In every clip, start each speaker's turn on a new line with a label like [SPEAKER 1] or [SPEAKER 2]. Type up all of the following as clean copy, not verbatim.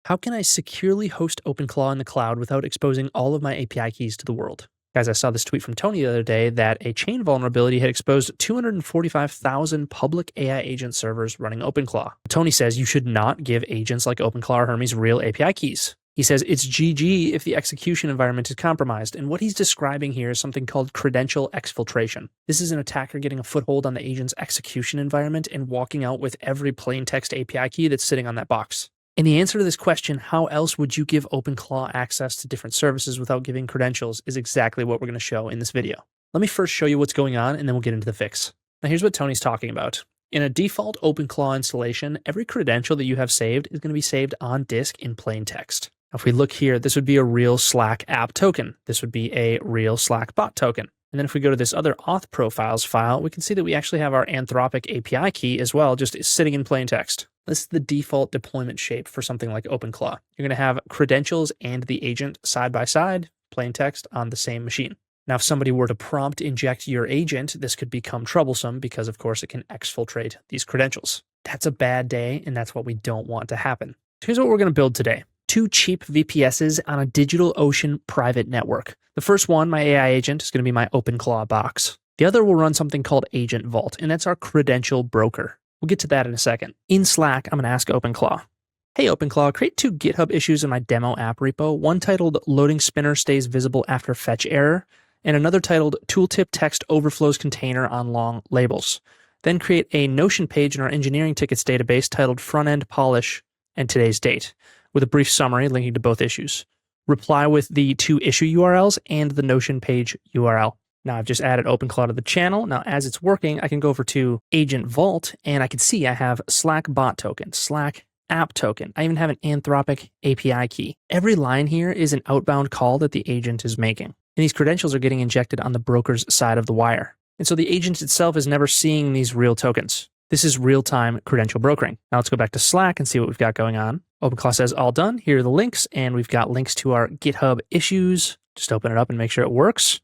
[SPEAKER 1] How can I securely host OpenClaw in the cloud without exposing all of my API keys to the world? Guys, I saw this tweet from Tony the other day that a chain vulnerability had exposed 245,000 public AI agent servers running OpenClaw. Tony says you should not give agents like OpenClaw or Hermes real API keys. He says it's GG if the execution environment is compromised, and what he's describing here is something called credential exfiltration. This is an attacker getting a foothold on the agent's execution environment and walking out with every plain text API key that's sitting on that box. And the answer to this question, how else would you give OpenClaw access to different services without giving credentials, is exactly what we're going to show in this video. Let me first show you what's going on, and then we'll get into the fix. Now here's what Tony's talking about. In a default OpenClaw installation, every credential that you have saved is going to be saved on disk in plain text. Now, if we look here, this would be a real Slack app token. This would be a real Slack bot token. And then if we go to this other auth profiles file, we can see that we actually have our Anthropic API key as well, just sitting in plain text. This is the default deployment shape for something like OpenClaw. You're going to have credentials and the agent side by side, plain text on the same machine. Now, if somebody were to prompt inject your agent, this could become troublesome because, of course, it can exfiltrate these credentials. That's a bad day, and that's what we don't want to happen. So here's what we're going to build today. 2 cheap VPSs on a DigitalOcean private network. The first one, my AI agent, is going to be my OpenClaw box. The other will run something called Agent Vault, and that's our credential broker. We'll get to that in a second. In Slack, I'm going to ask OpenClaw, hey OpenClaw, create 2 GitHub issues in my demo app repo, one titled Loading Spinner Stays Visible After Fetch Error, and another titled Tooltip Text Overflows Container on Long Labels. Then create a Notion page in our engineering tickets database titled Front End Polish and today's date, with a brief summary linking to both issues. Reply with the 2 issue URLs and the Notion page URL. Now I've just added OpenClaw to the channel. Now as it's working, I can go over to Agent Vault and I can see I have Slack bot token, Slack app token. I even have an Anthropic API key. Every line here is an outbound call that the agent is making. And these credentials are getting injected on the broker's side of the wire. And so the agent itself is never seeing these real tokens. This is real-time credential brokering. Now let's go back to Slack and see what we've got going on. OpenClaw says all done. Here are the links, and we've got links to our GitHub issues. Just open it up and make sure it works.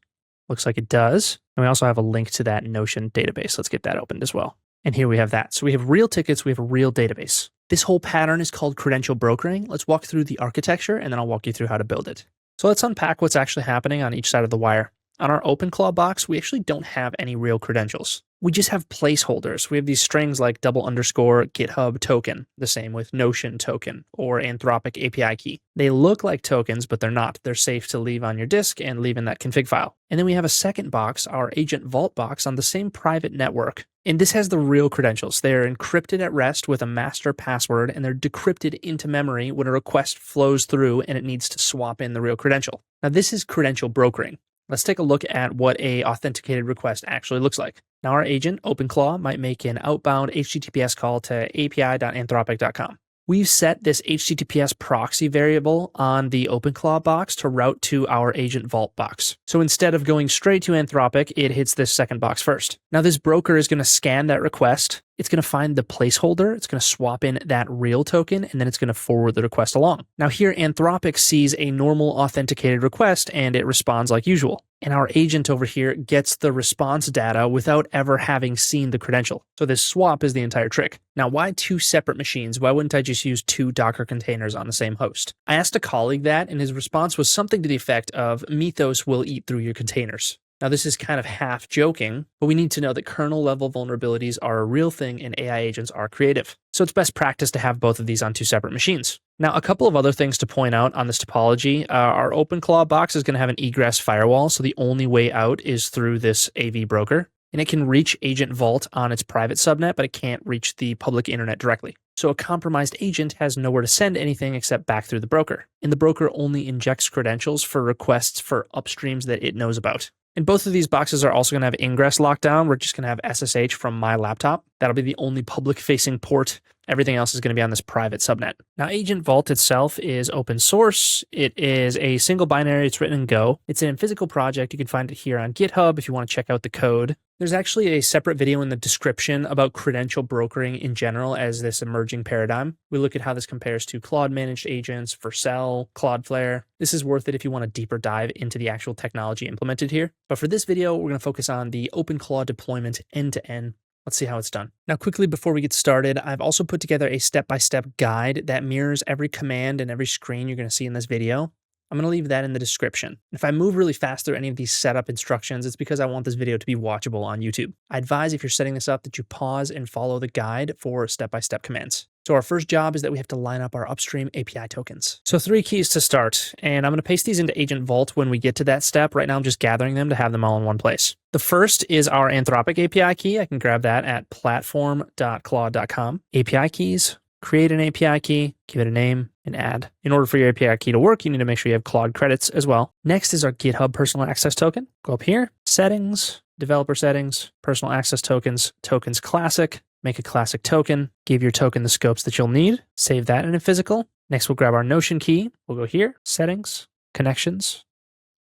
[SPEAKER 1] Looks like it does. And we also have a link to that Notion database. Let's get that opened as well. And here we have that. So we have real tickets, we have a real database. This whole pattern is called credential brokering. Let's walk through the architecture, and then I'll walk you through how to build it. So let's unpack what's actually happening on each side of the wire. On our OpenClaw box, we actually don't have any real credentials. We just have placeholders. We have these strings like _, GitHub token, the same with Notion token or Anthropic API key. They look like tokens, but they're not. They're safe to leave on your disk and leave in that config file. And then we have a second box, our Agent Vault box, on the same private network. And this has the real credentials. They're encrypted at rest with a master password, and they're decrypted into memory when a request flows through and it needs to swap in the real credential. Now, this is credential brokering. Let's take a look at what a authenticated request actually looks like. Now our agent, OpenClaw, might make an outbound HTTPS call to api.anthropic.com. We've set this HTTPS proxy variable on the OpenClaw box to route to our Agent Vault box. So instead of going straight to Anthropic, it hits this second box first. Now this broker is going to scan that request. It's going to find the placeholder. It's going to swap in that real token, and then it's going to forward the request along. Now here, Anthropic sees a normal authenticated request, and it responds like usual. And our agent over here gets the response data without ever having seen the credential. So this swap is the entire trick. Now, why 2 separate machines? Why wouldn't I just use 2 Docker containers on the same host? I asked a colleague that, and his response was something to the effect of, Mythos will eat through your containers. Now, this is kind of half joking, but we need to know that kernel-level vulnerabilities are a real thing and AI agents are creative. So it's best practice to have both of these on 2 separate machines. Now, a couple of other things to point out on this topology. Our OpenClaw box is going to have an egress firewall, so the only way out is through this AV broker. And it can reach Agent Vault on its private subnet, but it can't reach the public internet directly. So a compromised agent has nowhere to send anything except back through the broker. And the broker only injects credentials for requests for upstreams that it knows about. And both of these boxes are also going to have ingress lockdown. We're just going to have SSH from my laptop. That'll be the only public-facing port. Everything else is going to be on this private subnet. Now, Agent Vault itself is open source. It is a single binary. It's written in Go. It's an Infisical project. You can find it here on GitHub if you want to check out the code. There's actually a separate video in the description about credential brokering in general as this emerging paradigm. We look at how this compares to Claude managed agents, Vercel, Cloudflare. This is worth it if you want a deeper dive into the actual technology implemented here. But for this video, we're going to focus on the OpenClaw deployment end-to-end. Let's see how it's done. Now, quickly before we get started, I've also put together a step-by-step guide that mirrors every command and every screen you're going to see in this video. I'm going to leave that in the description. If I move really fast through any of these setup instructions, it's because I want this video to be watchable on YouTube. I advise if you're setting this up that you pause and follow the guide for step-by-step commands. So our first job is that we have to line up our upstream API tokens. So 3 keys to start, and I'm going to paste these into Agent Vault when we get to that step. Right now I'm just gathering them to have them all in one place. The first is our Anthropic API key. I can grab that at platform.claude.com. API keys. Create an API key, give it a name, and add. In order for your API key to work, you need to make sure you have Claude credits as well. Next is our GitHub personal access token. Go up here, settings, developer settings, personal access tokens, tokens classic, make a classic token, give your token the scopes that you'll need, save that in Infisical. Next, we'll grab our Notion key. We'll go here, settings, connections,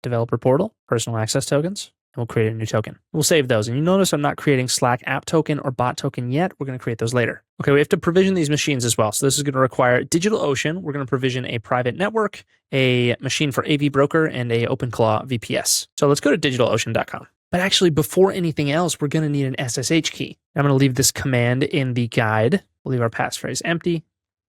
[SPEAKER 1] developer portal, personal access tokens, and we'll create a new token. We'll save those. And you notice I'm not creating Slack app token or bot token yet. We're going to create those later. Okay, we have to provision these machines as well. So this is going to require DigitalOcean. We're going to provision a private network, a machine for AV broker, and a OpenClaw VPS. So let's go to digitalocean.com. But actually, before anything else, we're going to need an SSH key. I'm going to leave this command in the guide. We'll leave our passphrase empty,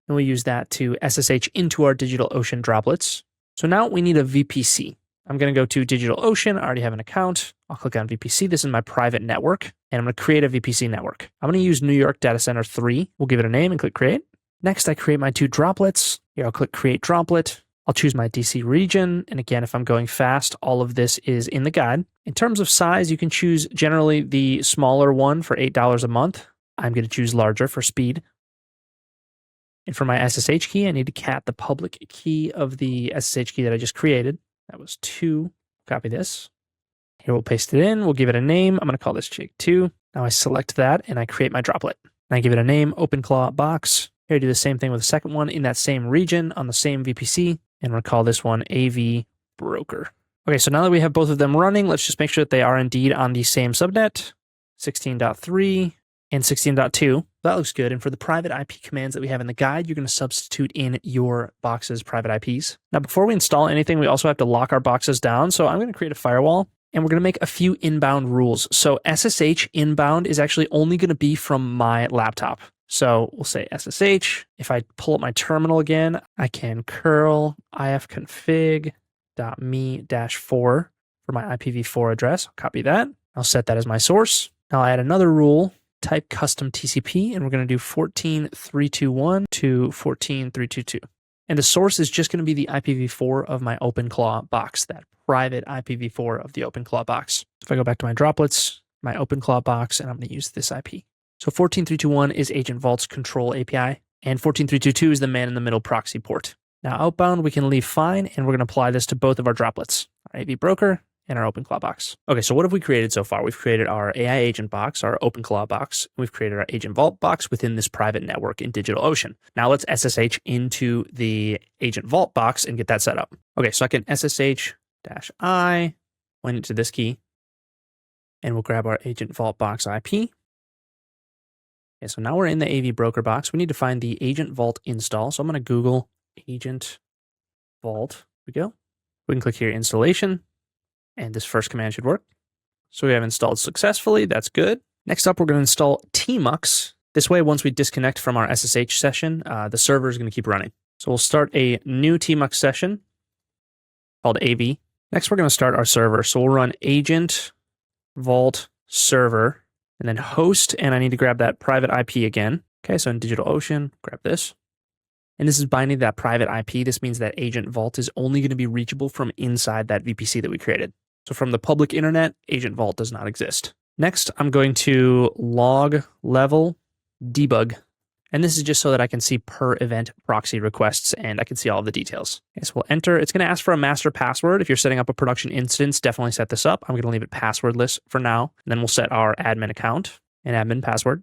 [SPEAKER 1] and we'll use that to SSH into our DigitalOcean droplets. So now we need a VPC. I'm going to go to DigitalOcean. I already have an account. I'll click on VPC. This is my private network, and I'm going to create a VPC network. I'm going to use New York Data Center 3. We'll give it a name and click Create. Next, I create my 2 droplets. Here, I'll click Create Droplet. I'll choose my DC region. And again, if I'm going fast, all of this is in the guide. In terms of size, you can choose generally the smaller one for $8 a month. I'm going to choose larger for speed. And for my SSH key, I need to cat the public key of the SSH key that I just created. That was 2. Copy this. Here we'll paste it in. We'll give it a name. I'm going to call this Jake2. Now I select that and I create my droplet. And I give it a name, OpenClaw box. Here I do the same thing with the second one in that same region on the same VPC. And we'll call this one AV broker. Okay, so now that we have both of them running, let's just make sure that they are indeed on the same subnet, 16.3 and 16.2. That looks good. And for the private IP commands that we have in the guide, you're going to substitute in your box's private IPs. Now, before we install anything, we also have to lock our boxes down. So I'm going to create a firewall, and we're going to make a few inbound rules. So SSH inbound is actually only going to be from my laptop. So we'll say SSH. If I pull up my terminal again, I can curl ifconfig.me-4 for my IPv4 address. I'll copy that. I'll set that as my source. Now I'll add another rule. Type custom TCP, and we're going to do 14.321 to 14.322. And the source is just going to be the IPv4 of my OpenClaw box, that private IPv4 of the OpenClaw box. If I go back to my droplets, my OpenClaw box, and I'm going to use this IP. So 14.321 is Agent Vault's control API, and 14.322 is the man-in-the-middle proxy port. Now outbound, we can leave fine, and we're going to apply this to both of our droplets, our AV broker and our OpenClaw box. Okay, so what have we created so far? We've created our AI agent box, our OpenClaw box. We've created our Agent Vault box within this private network in DigitalOcean. Now let's SSH into the Agent Vault box and get that set up. Okay, so I can SSH-I, point it to this key, and we'll grab our Agent Vault box IP. Okay, so now we're in the AV broker box. We need to find the Agent Vault install. So I'm going to Google Agent Vault. Here we go. We can click here, installation. And this first command should work. So we have installed successfully. That's good. Next up, we're going to install tmux. This way, once we disconnect from our SSH session, the server is going to keep running. So we'll start a new tmux session called AV. Next, we're going to start our server. So we'll run agent vault server and then host. And I need to grab that private IP again. Okay, so in DigitalOcean, grab this. And this is binding that private IP. This means that Agent Vault is only going to be reachable from inside that VPC that we created. So from the public internet, Agent Vault does not exist. Next, I'm going to log level debug. And this is just so that I can see per event proxy requests and I can see all of the details. Okay, so we'll enter. It's going to ask for a master password. If you're setting up a production instance, definitely set this up. I'm going to leave it passwordless for now. And then we'll set our admin account and admin password.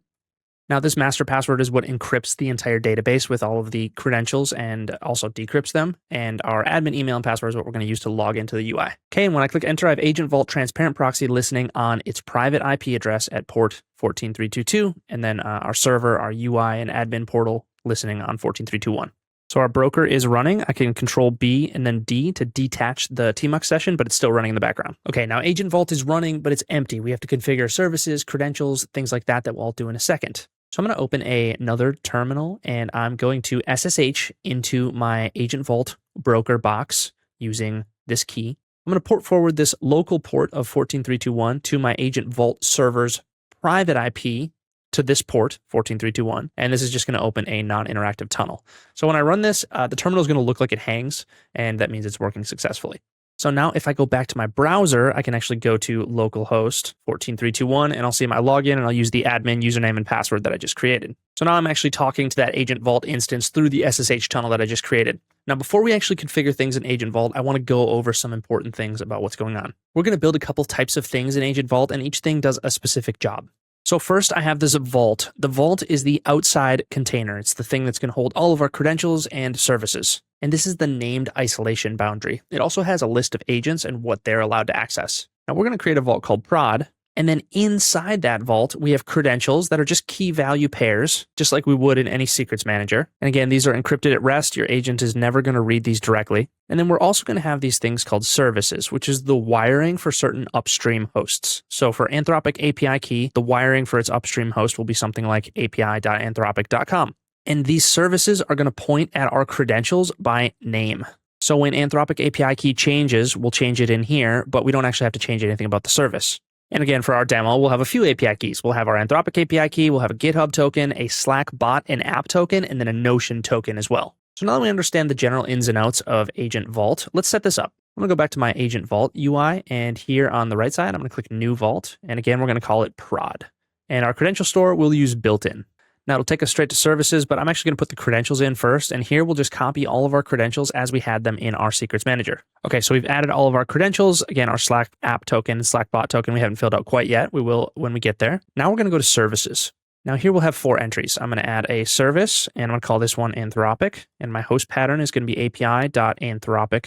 [SPEAKER 1] Now, this master password is what encrypts the entire database with all of the credentials and also decrypts them. And our admin email and password is what we're going to use to log into the UI. Okay, and when I click enter, I have Agent Vault Transparent Proxy listening on its private IP address at port 14.322, and then our server, our UI, and admin portal listening on 14.321. So our broker is running. I can control B and then D to detach the tmux session, but it's still running in the background. Okay, now Agent Vault is running, but it's empty. We have to configure services, credentials, things like that we'll do in a second. So I'm going to open another terminal and I'm going to SSH into my Agent Vault broker box using this key. I'm going to port forward this local port of 14321 to my Agent Vault server's private IP to this port, 14321, and this is just going to open a non-interactive tunnel. So when I run this, the terminal is going to look like it hangs, and that means it's working successfully. So now if I go back to my browser, I can actually go to localhost 14321, and I'll see my login, and I'll use the admin username and password that I just created. So now I'm actually talking to that Agent Vault instance through the SSH tunnel that I just created. Now, before we actually configure things in Agent Vault, I want to go over some important things about what's going on. We're going to build a couple types of things in Agent Vault, and each thing does a specific job. So first I have this vault. The vault is the outside container. It's the thing that's going to hold all of our credentials and services. And this is the named isolation boundary. It also has a list of agents and what they're allowed to access. Now we're going to create a vault called prod. And then inside that vault, we have credentials that are just key value pairs, just like we would in any secrets manager. And again, these are encrypted at rest. Your agent is never going to read these directly. And then we're also going to have these things called services, which is the wiring for certain upstream hosts. So for Anthropic API key, the wiring for its upstream host will be something like api.anthropic.com. And these services are going to point at our credentials by name. So when Anthropic API key changes, we'll change it in here, but we don't actually have to change anything about the service. And again, for our demo, we'll have a few API keys. We'll have our Anthropic API key, we'll have a GitHub token, a Slack bot and app token, and then a Notion token as well. So now that we understand the general ins and outs of Agent Vault, let's set this up. I'm going to go back to my Agent Vault UI, and here on the right side, I'm going to click New Vault. And again, we're going to call it Prod. And our credential store we'll use built-in. Now it'll take us straight to services, but I'm actually going to put the credentials in first. And here we'll just copy all of our credentials as we had them in our secrets manager. Okay, so we've added all of our credentials. Again, our Slack app token, Slack bot token, we haven't filled out quite yet. We will when we get there. Now we're going to go to services. Now here we'll have 4 entries. I'm going to add a service, and I'm going to call this one Anthropic. And my host pattern is going to be api.anthropic.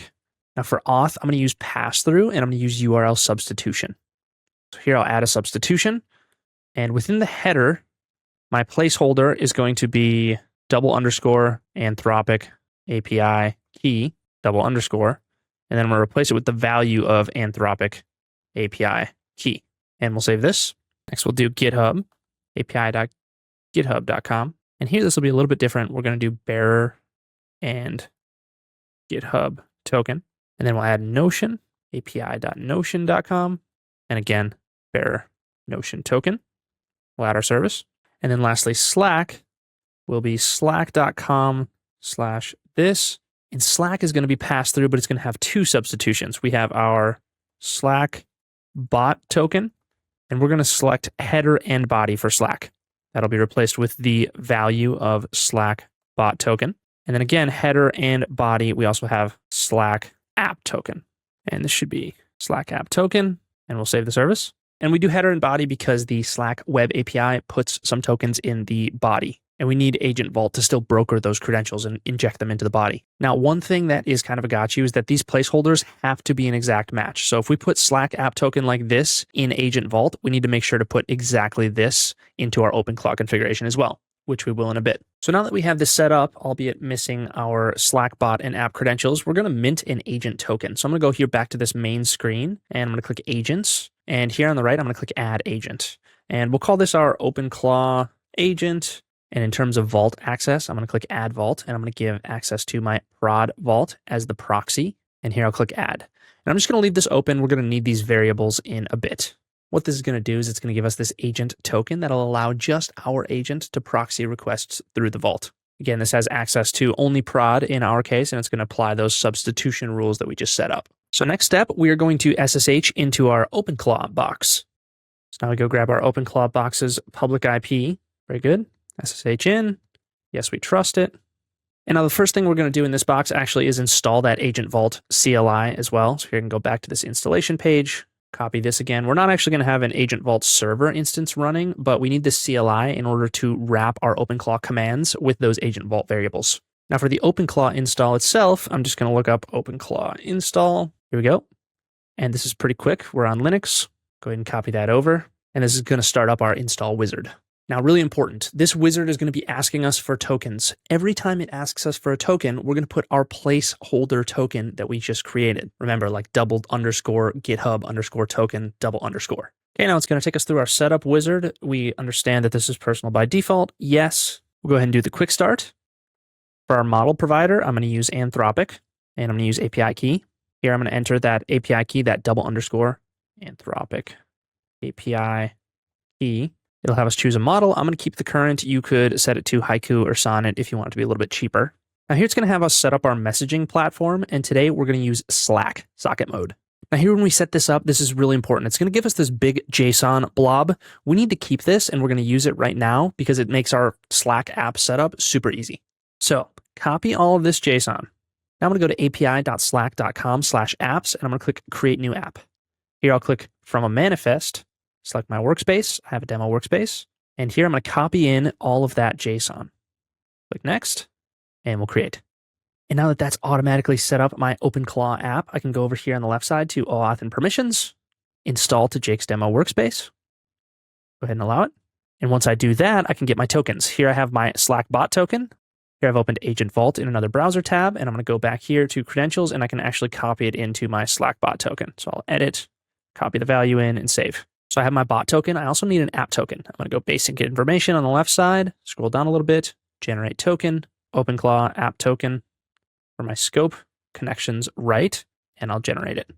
[SPEAKER 1] Now for auth, I'm going to use pass-through, and I'm going to use URL substitution. So here I'll add a substitution. And within the header, my placeholder is going to be _Anthropic API key, _, and then I'm going to replace it with the value of Anthropic API key. And we'll save this. Next, we'll do GitHub, api.github.com. And here, this will be a little bit different. We're going to do bearer and GitHub token. And then we'll add Notion, api.notion.com. And again, bearer Notion token. We'll add our service. And then lastly, Slack will be slack.com/this. And Slack is going to be passed through, but it's going to have 2 substitutions. We have our Slack bot token, and we're going to select header and body for Slack. That'll be replaced with the value of Slack bot token. And then again, header and body, we also have Slack app token. And this should be Slack app token, and we'll save the service. And we do header and body because the Slack web API puts some tokens in the body. And we need Agent Vault to still broker those credentials and inject them into the body. Now, one thing that is kind of a gotcha is that these placeholders have to be an exact match. So if we put Slack app token like this in Agent Vault, we need to make sure to put exactly this into our OpenClaw configuration as well, which we will in a bit. So now that we have this set up, albeit missing our Slack bot and app credentials, we're going to mint an agent token. So I'm going to go here back to this main screen, and I'm going to click Agents. And here on the right, I'm going to click Add Agent. And we'll call this our OpenClaw agent. And in terms of vault access, I'm going to click Add Vault, and I'm going to give access to my prod vault as the proxy. And here I'll click Add. And I'm just going to leave this open. We're going to need these variables in a bit. What this is going to do is it's going to give us this agent token that'll allow just our agent to proxy requests through the vault. Again, this has access to only prod in our case, and it's going to apply those substitution rules that we just set up. So next step, we are going to SSH into our OpenClaw box. So now we go grab our OpenClaw box's public IP. Very good. SSH in. Yes, we trust it. And now the first thing we're going to do in this box actually is install that Agent Vault CLI as well. So here you can go back to this installation page, copy this again. We're not actually going to have an Agent Vault server instance running, but we need the CLI in order to wrap our OpenClaw commands with those Agent Vault variables. Now for the OpenClaw install itself, I'm just going to look up OpenClaw install. Here we go. And this is pretty quick. We're on Linux. Go ahead and copy that over. And this is going to start up our install wizard. Now, really important, this wizard is going to be asking us for tokens. Every time it asks us for a token, we're going to put our placeholder token that we just created. Remember, like double underscore GitHub underscore token double underscore. Okay, now it's going to take us through our setup wizard. We understand that this is personal by default. Yes. We'll go ahead and do the quick start. For our model provider, I'm going to use Anthropic, and I'm going to use API key. Here, I'm going to enter that API key, that double underscore Anthropic API key. It'll have us choose a model. I'm going to keep the current. You could set it to Haiku or Sonnet if you want it to be a little bit cheaper. Now here it's going to have us set up our messaging platform. And today we're going to use Slack socket mode. Now here when we set this up, this is really important. It's going to give us this big JSON blob. We need to keep this and we're going to use it right now because it makes our Slack app setup super easy. So copy all of this JSON. Now I'm going to go to api.slack.com/apps and I'm going to click create new app. Here I'll click from a manifest, select my workspace. I have a demo workspace. And here I'm going to copy in all of that JSON. Click next and we'll create. And now that that's automatically set up my OpenClaw app, I can go over here on the left side to OAuth and permissions, install to Jake's demo workspace. Go ahead and allow it. And once I do that, I can get my tokens. Here I have my Slack bot token. Here I've opened Agent Vault in another browser tab, and I'm going to go back here to credentials, and I can actually copy it into my Slack bot token. So I'll edit, copy the value in, and save. So I have my bot token. I also need an app token. I'm going to go basic information on the left side, scroll down a little bit, generate token, OpenClaw app token. For my scope, connections right, and I'll generate it.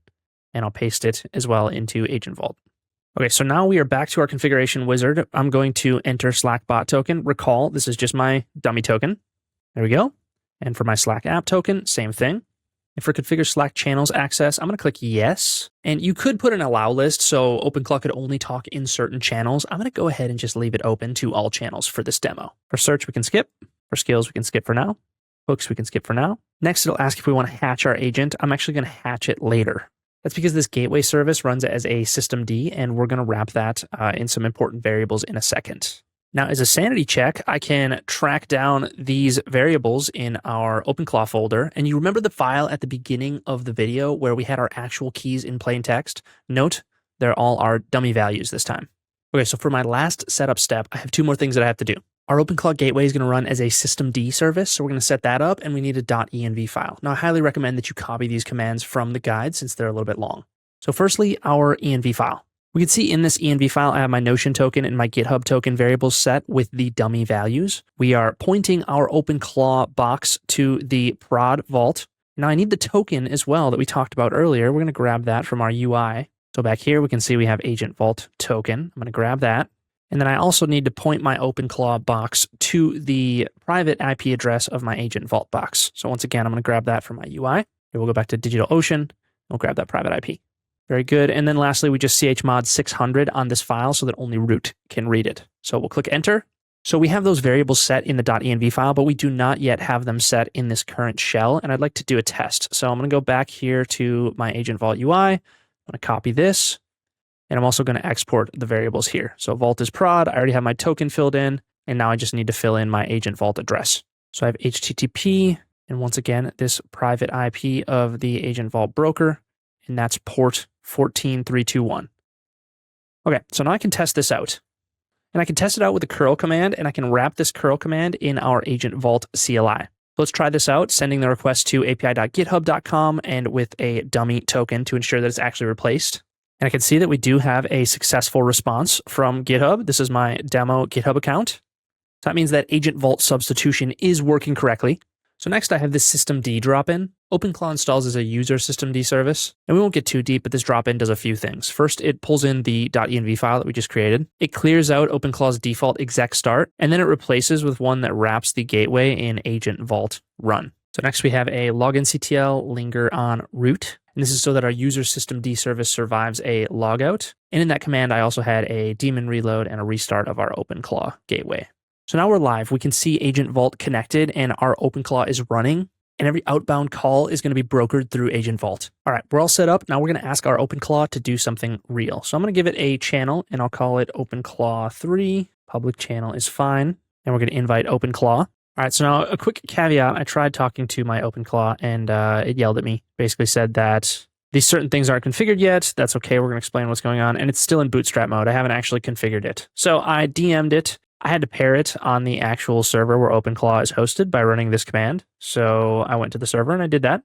[SPEAKER 1] And I'll paste it as well into Agent Vault. Okay, so now we are back to our configuration wizard. I'm going to enter Slack bot token. Recall, this is just my dummy token. There we go. And for my Slack app token, same thing. And for configure Slack channels access, I'm going to click yes. And you could put an allow list, so OpenClaw could only talk in certain channels. I'm going to go ahead and just leave it open to all channels for this demo. For search, we can skip. For skills, we can skip for now. Hooks, we can skip for now. Next, it'll ask if we want to hatch our agent. I'm actually going to hatch it later. That's because this gateway service runs as a systemd, and we're going to wrap that in some important variables in a second. Now, as a sanity check, I can track down these variables in our OpenClaw folder. And you remember the file at the beginning of the video where we had our actual keys in plain text? Note, they're all our dummy values this time. Okay, so for my last setup step, I have two more things that I have to do. Our OpenClaw gateway is going to run as a systemd service, so we're going to set that up, and we need a .env file. Now, I highly recommend that you copy these commands from the guide since they're a little bit long. So firstly, our env file. We can see in this env file, I have my Notion token and my GitHub token variables set with the dummy values. We are pointing our OpenClaw box to the prod vault. Now I need the token as well that we talked about earlier. We're going to grab that from our UI. So back here, we can see we have Agent Vault token. I'm going to grab that. And then I also need to point my OpenClaw box to the private IP address of my Agent Vault box. So once again, I'm going to grab that from my UI. Here we'll go back to DigitalOcean. We'll grab that private IP. Very good. And then lastly, we just chmod 600 on this file so that only root can read it. So we'll click enter. So we have those variables set in the .env file, but we do not yet have them set in this current shell. And I'd like to do a test. So I'm going to go back here to my Agent Vault UI. I'm going to copy this. And I'm also going to export the variables here. So Vault is prod. I already have my token filled in. And now I just need to fill in my Agent Vault address. So I have HTTP. And once again, this private IP of the Agent Vault broker. And that's port 14321. Okay, so now I can test this out. And I can test it out with a curl command, and I can wrap this curl command in our Agent Vault CLI. Let's try this out, sending the request to api.github.com and with a dummy token to ensure that it's actually replaced. And I can see that we do have a successful response from GitHub. This is my demo GitHub account. So that means that Agent Vault substitution is working correctly. So next I have this systemd drop-in. OpenClaw installs as a user systemd service, and we won't get too deep, but this drop-in does a few things. First, it pulls in the .env file that we just created. It clears out OpenClaw's default exec start, and then it replaces with one that wraps the gateway in Agent Vault run. So next we have a loginctl linger on root, and this is so that our user systemd service survives a logout. And in that command, I also had a daemon reload and a restart of our OpenClaw gateway. So now we're live. We can see Agent Vault connected and our OpenClaw is running, and every outbound call is going to be brokered through Agent Vault. All right, we're all set up. Now we're going to ask our OpenClaw to do something real. So I'm going to give it a channel, and I'll call it OpenClaw 3. Public channel is fine. And we're going to invite OpenClaw. All right, so now a quick caveat. I tried talking to my OpenClaw, and it yelled at me. Basically said that these certain things aren't configured yet. That's okay. We're going to explain what's going on. And it's still in bootstrap mode. I haven't actually configured it. So I DM'd it. I had to pair it on the actual server where OpenClaw is hosted by running this command. So I went to the server and I did that.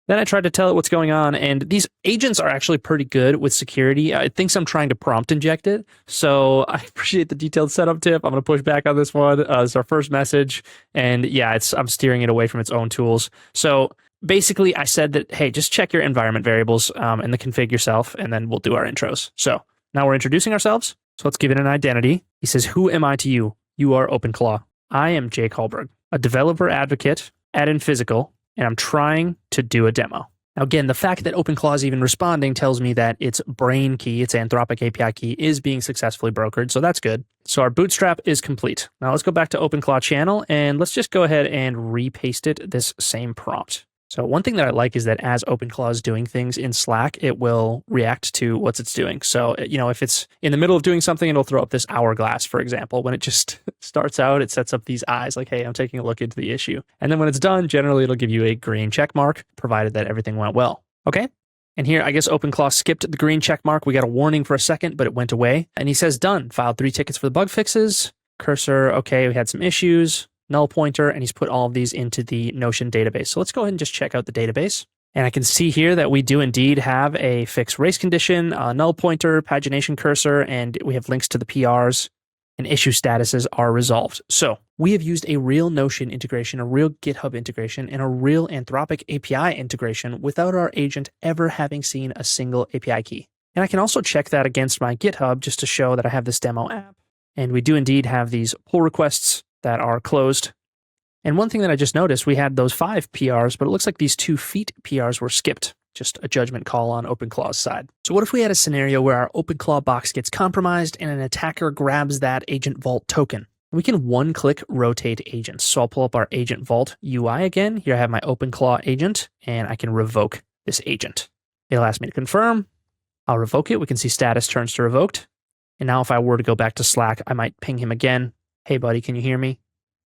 [SPEAKER 1] Then I tried to tell it what's going on, and these agents are actually pretty good with security. It thinks I'm trying to prompt inject it, so I appreciate the detailed setup tip. I'm going to push back on this one. It's our first message, and yeah, I'm steering it away from its own tools. So basically, I said that, hey, just check your environment variables and the config yourself, and then we'll do our intros. So now we're introducing ourselves, so let's give it an identity. He says, who am I to you? You are OpenClaw. I am Jake Hallberg, a developer advocate at Infisical, and I'm trying to do a demo. Now, again, the fact that OpenClaw is even responding tells me that its brain key, its Anthropic API key, is being successfully brokered, so that's good. So our bootstrap is complete. Now let's go back to OpenClaw channel, and let's just go ahead and repaste it this same prompt. So one thing that I like is that as OpenClaw is doing things in Slack, it will react to what it's doing. So, if it's in the middle of doing something, it'll throw up this hourglass, for example. When it just starts out, it sets up these eyes like, hey, I'm taking a look into the issue. And then when it's done, generally it'll give you a green check mark, provided that everything went well. Okay? And here, I guess OpenClaw skipped the green check mark. We got a warning for a second, but it went away. And he says, done. Filed 3 tickets for the bug fixes. Cursor, okay, we had some issues. Null pointer, and he's put all of these into the Notion database. So let's go ahead and just check out the database. And I can see here that we do indeed have a fixed race condition, a null pointer, pagination cursor, and we have links to the PRs, and issue statuses are resolved. So we have used a real Notion integration, a real GitHub integration, and a real Anthropic API integration without our agent ever having seen a single API key. And I can also check that against my GitHub just to show that I have this demo app. And we do indeed have these pull requests that are closed. And one thing that I just noticed, we had those 5 PRs, but it looks like these 2 feet PRs were skipped. Just a judgment call on OpenClaw's side. So what if we had a scenario where our OpenClaw box gets compromised and an attacker grabs that Agent Vault token? We can one-click rotate agents. So I'll pull up our Agent Vault UI again. Here I have my OpenClaw agent, and I can revoke this agent. It'll ask me to confirm. I'll revoke it. We can see status turns to revoked. And now if I were to go back to Slack, I might ping him again. Hey, buddy, can you hear me?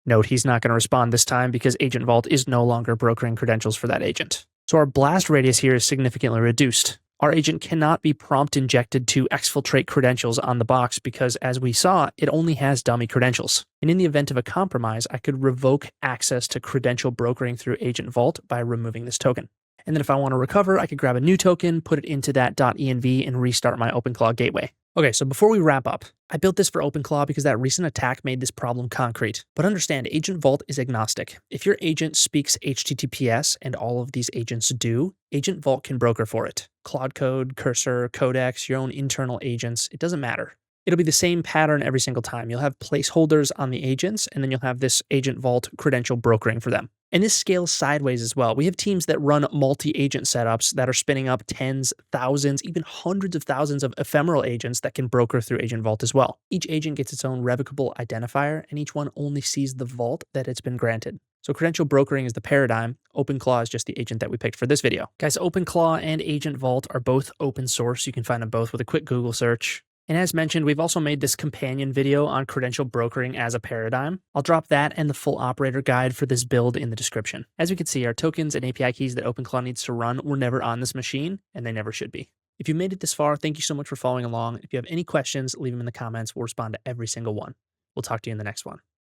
[SPEAKER 1] Note he's not going to respond this time because Agent Vault is no longer brokering credentials for that agent. So our blast radius here is significantly reduced. Our agent cannot be prompt injected to exfiltrate credentials on the box because, as we saw, it only has dummy credentials. And in the event of a compromise, I could revoke access to credential brokering through Agent Vault by removing this token. And then if I want to recover, I could grab a new token, put it into that .env, and restart my OpenClaw gateway. Okay, so before we wrap up, I built this for OpenClaw because that recent attack made this problem concrete. But understand, Agent Vault is agnostic. If your agent speaks HTTPS, and all of these agents do, Agent Vault can broker for it. Claude Code, Cursor, Codex, your own internal agents, it doesn't matter. It'll be the same pattern every single time. You'll have placeholders on the agents, and then you'll have this Agent Vault credential brokering for them. And this scales sideways as well. We have teams that run multi-agent setups that are spinning up tens, thousands, even hundreds of thousands of ephemeral agents that can broker through Agent Vault as well. Each agent gets its own revocable identifier, and each one only sees the vault that it's been granted. So credential brokering is the paradigm. OpenClaw is just the agent that we picked for this video. Guys, OpenClaw and Agent Vault are both open source. You can find them both with a quick Google search. And as mentioned, we've also made this companion video on credential brokering as a paradigm. I'll drop that and the full operator guide for this build in the description. As we can see, our tokens and API keys that OpenClaw needs to run were never on this machine, and they never should be. If you made it this far, thank you so much for following along. If you have any questions, leave them in the comments. We'll respond to every single one. We'll talk to you in the next one.